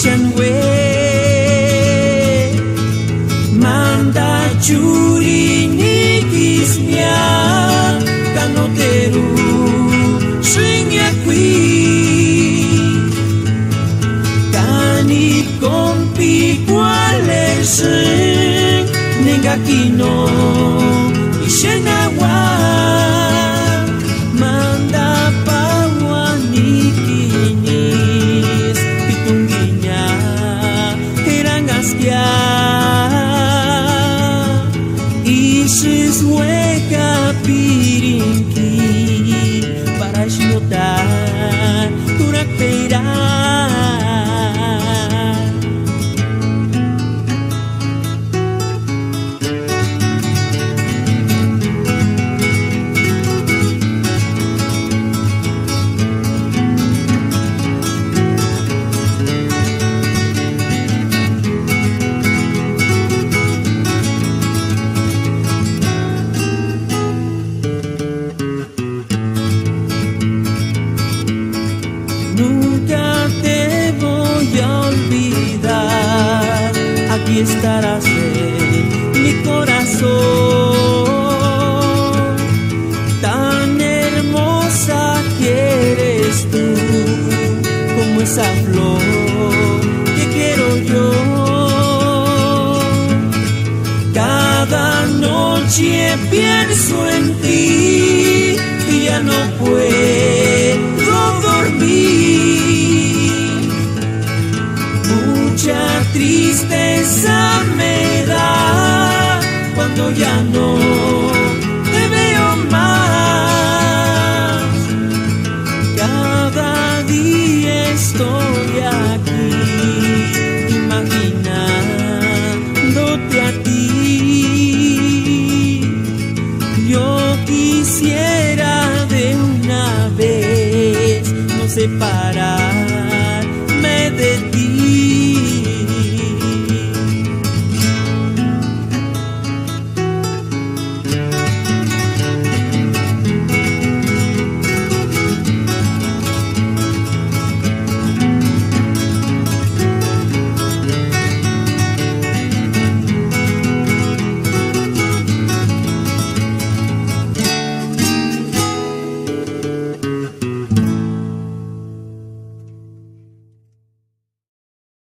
shanwe manda churi nikismia kanoteru shinya qui kani kompi kwale shin ningakino ishenawa manda pawanikinis pitungginya hirangasya isis weka piringki para shinotar turak peira Nunca te voy a olvidar, aquí estarás en mi corazón. Tan hermosa que eres tú, como esa flor que quiero yo. Cada noche pienso en ti y ya no puedo dormir. Mucha tristeza me da cuando ya no